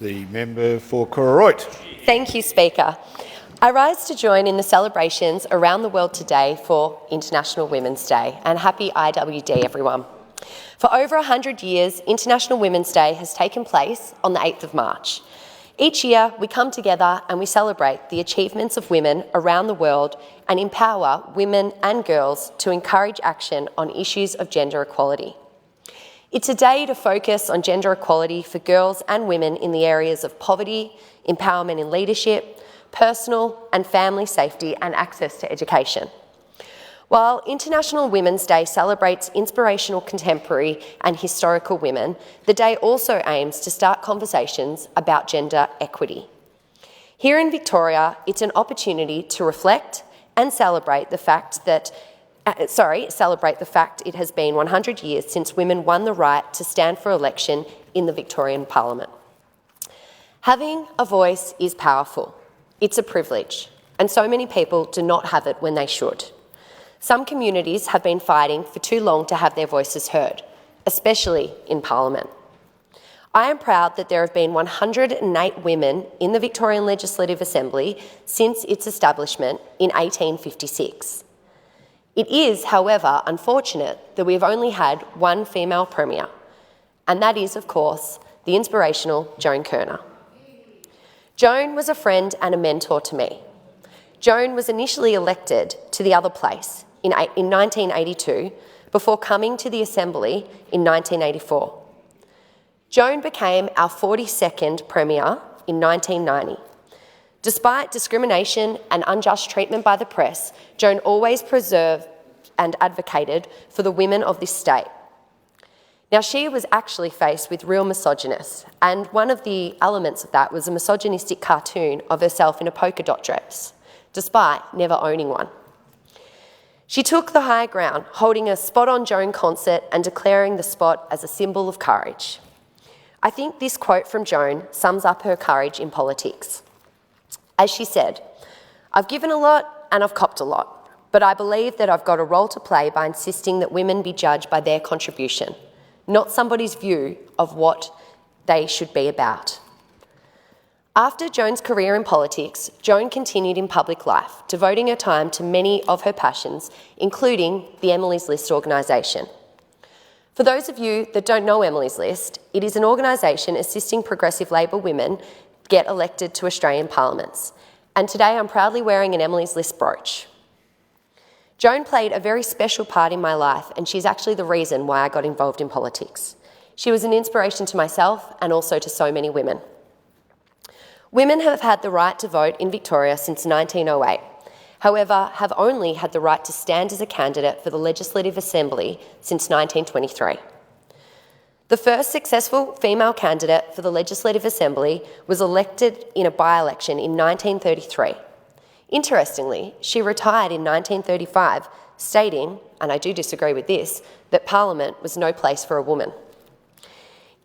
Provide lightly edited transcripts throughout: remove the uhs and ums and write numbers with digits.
The member for Koroit. Thank you, Speaker. I rise to join in the celebrations around the world today for International Women's Day, and happy IWD, everyone. For over 100 years, International Women's Day has taken place on the 8th of March. Each year, we come together and we celebrate the achievements of women around the world and empower women and girls to encourage action on issues of gender equality. It's a day to focus on gender equality for girls and women in the areas of poverty, empowerment in leadership, personal and family safety and access to education. While International Women's Day celebrates inspirational contemporary and historical women, the day also aims to start conversations about gender equity. Here in Victoria, it's an opportunity to reflect and celebrate the fact it has been 100 years since women won the right to stand for election in the Victorian Parliament. Having a voice is powerful. It's a privilege, and so many people do not have it when they should. Some communities have been fighting for too long to have their voices heard, especially in Parliament. I am proud that there have been 108 women in the Victorian Legislative Assembly since its establishment in 1856. It is, however, unfortunate that we have only had one female Premier, and that is, of course, the inspirational Joan Kirner. Joan was a friend and a mentor to me. Joan was initially elected to the other place in 1982 before coming to the Assembly in 1984. Joan became our 42nd Premier in 1990. Despite discrimination and unjust treatment by the press, Joan always preserved and advocated for the women of this state. Now, she was actually faced with real misogynists, and one of the elements of that was a misogynistic cartoon of herself in a polka dot dress, despite never owning one. She took the high ground, holding a Spot on Joan concert and declaring the spot as a symbol of courage. I think this quote from Joan sums up her courage in politics. As she said, "I've given a lot and I've copped a lot, but I believe that I've got a role to play by insisting that women be judged by their contribution, not somebody's view of what they should be about." After Joan's career in politics, Joan continued in public life, devoting her time to many of her passions, including the Emily's List organisation. For those of you that don't know Emily's List, it is an organisation assisting progressive Labor women get elected to Australian parliaments. And today I'm proudly wearing an Emily's List brooch. Joan played a very special part in my life, and she's actually the reason why I got involved in politics. She was an inspiration to myself and also to so many women. Women have had the right to vote in Victoria since 1908, however, have only had the right to stand as a candidate for the Legislative Assembly since 1923. The first successful female candidate for the Legislative Assembly was elected in a by-election in 1933. Interestingly, she retired in 1935, stating, and I do disagree with this, that Parliament was no place for a woman.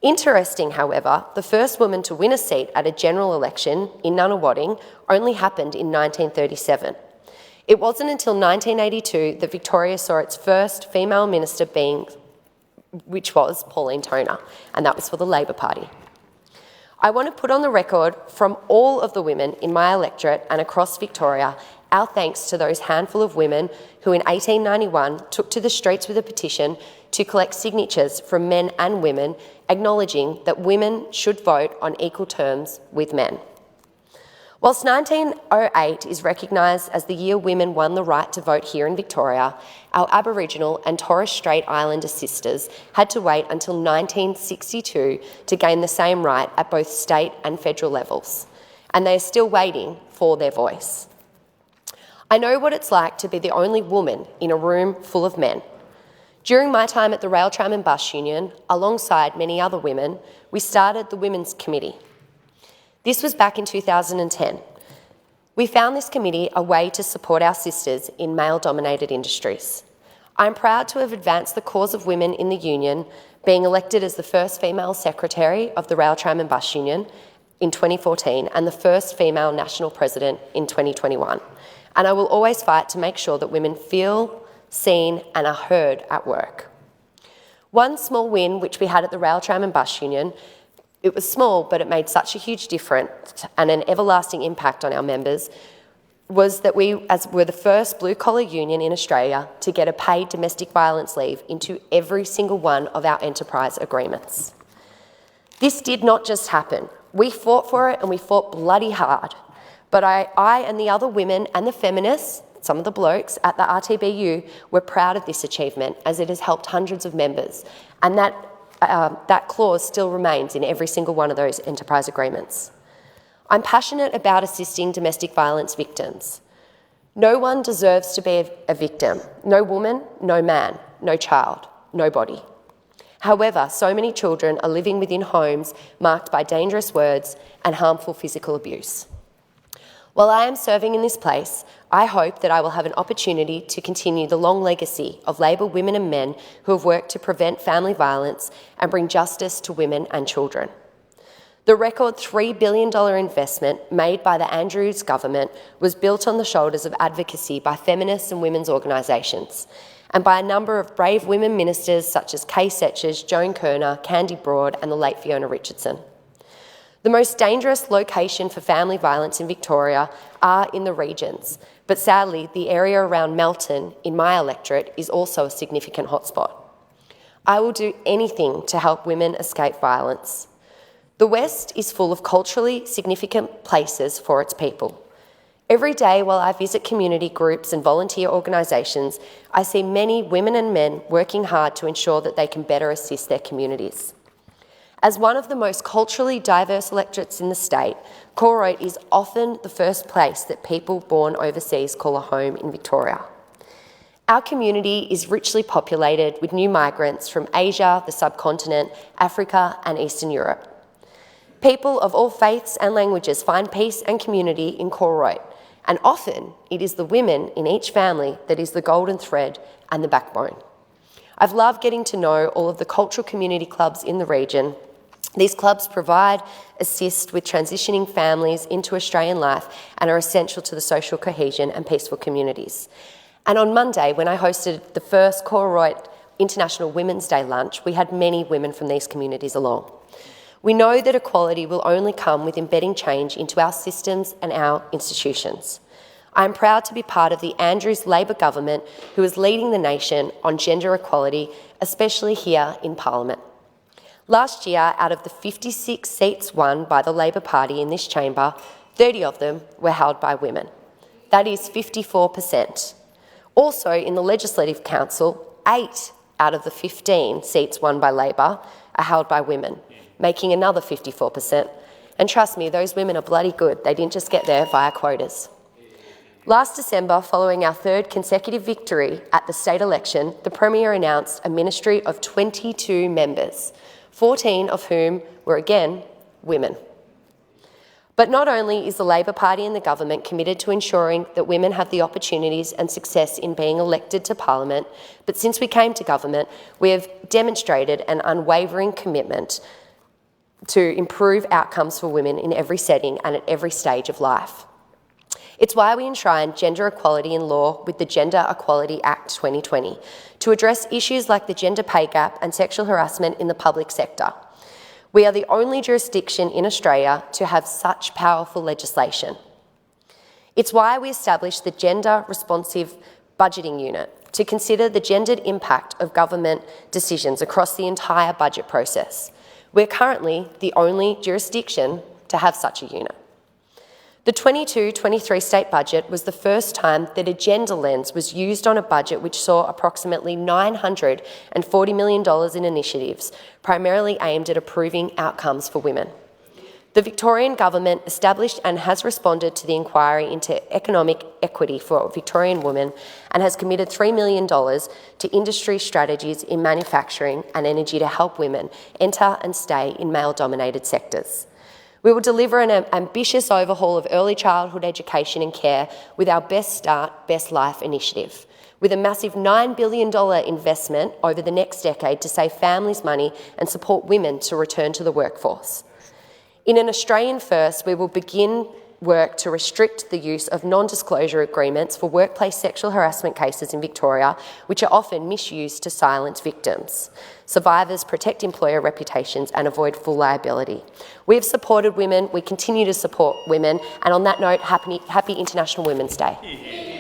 Interesting, however, the first woman to win a seat at a general election in Nunawading only happened in 1937. It wasn't until 1982 that Victoria saw its first female minister which was Pauline Toner, and that was for the Labor Party. I want to put on the record from all of the women in my electorate and across Victoria our thanks to those handful of women who in 1891 took to the streets with a petition to collect signatures from men and women acknowledging that women should vote on equal terms with men. Whilst 1908 is recognised as the year women won the right to vote here in Victoria, our Aboriginal and Torres Strait Islander sisters had to wait until 1962 to gain the same right at both state and federal levels, and they are still waiting for their voice. I know what it's like to be the only woman in a room full of men. During my time at the Rail, Tram and Bus Union, alongside many other women, we started the Women's Committee. This was back in 2010. We found this committee a way to support our sisters in male-dominated industries. I'm proud to have advanced the cause of women in the union, being elected as the first female secretary of the Rail, Tram and Bus Union in 2014 and the first female national president in 2021. And I will always fight to make sure that women feel seen and are heard at work. One small win which we had at the Rail, Tram and Bus Union It was small, but it made such a huge difference and an everlasting impact on our members, was that we were the first blue-collar union in Australia to get a paid domestic violence leave into every single one of our enterprise agreements. This did not just happen. We fought for it and we fought bloody hard. But I and the other women and the feminists, some of the blokes at the RTBU, were proud of this achievement as it has helped hundreds of members. And that clause still remains in every single one of those enterprise agreements. I'm passionate about assisting domestic violence victims. No one deserves to be a victim. No woman, no man, no child, nobody. However, so many children are living within homes marked by dangerous words and harmful physical abuse. While I am serving in this place, I hope that I will have an opportunity to continue the long legacy of Labor women and men who have worked to prevent family violence and bring justice to women and children. The record $3 billion investment made by the Andrews government was built on the shoulders of advocacy by feminist and women's organisations, and by a number of brave women ministers such as Kay Setchers, Joan Kerner, Candy Broad and the late Fiona Richardson. The most dangerous location for family violence in Victoria are in the regions, but sadly the area around Melton in my electorate is also a significant hotspot. I will do anything to help women escape violence. The West is full of culturally significant places for its people. Every day while I visit community groups and volunteer organisations, I see many women and men working hard to ensure that they can better assist their communities. As one of the most culturally diverse electorates in the state, Cooroit is often the first place that people born overseas call a home in Victoria. Our community is richly populated with new migrants from Asia, the subcontinent, Africa and Eastern Europe. People of all faiths and languages find peace and community in Cooroit, and often it is the women in each family that is the golden thread and the backbone. I've loved getting to know all of the cultural community clubs in the region. These clubs provide, assist with transitioning families into Australian life and are essential to the social cohesion and peaceful communities. And on Monday, when I hosted the first Cooroit International Women's Day lunch, we had many women from these communities along. We know that equality will only come with embedding change into our systems and our institutions. I am proud to be part of the Andrews Labor government who is leading the nation on gender equality, especially here in Parliament. Last year, out of the 56 seats won by the Labor Party in this chamber, 30 of them were held by women. That is 54%. Also, in the Legislative Council, 8 out of the 15 seats won by Labor are held by women, making another 54%. And trust me, those women are bloody good. They didn't just get there via quotas. Last December, following our third consecutive victory at the state election, the Premier announced a ministry of 22 members, 14 of whom were again women. But not only is the Labor Party and the government committed to ensuring that women have the opportunities and success in being elected to Parliament, but since we came to government, we have demonstrated an unwavering commitment to improve outcomes for women in every setting and at every stage of life. It's why we enshrine gender equality in law with the Gender Equality Act 2020 to address issues like the gender pay gap and sexual harassment in the public sector. We are the only jurisdiction in Australia to have such powerful legislation. It's why we established the Gender Responsive Budgeting Unit to consider the gendered impact of government decisions across the entire budget process. We're currently the only jurisdiction to have such a unit. The 22-23 state budget was the first time that a gender lens was used on a budget which saw approximately $940 million in initiatives, primarily aimed at improving outcomes for women. The Victorian Government established and has responded to the inquiry into economic equity for Victorian women and has committed $3 million to industry strategies in manufacturing and energy to help women enter and stay in male-dominated sectors. We will deliver an ambitious overhaul of early childhood education and care with our Best Start, Best Life initiative, with a massive $9 billion investment over the next decade to save families money and support women to return to the workforce. In an Australian first, we will begin work to restrict the use of non-disclosure agreements for workplace sexual harassment cases in Victoria, which are often misused to silence victims. Survivors protect employer reputations and avoid full liability. We have supported women, we continue to support women, and on that note, happy International Women's Day.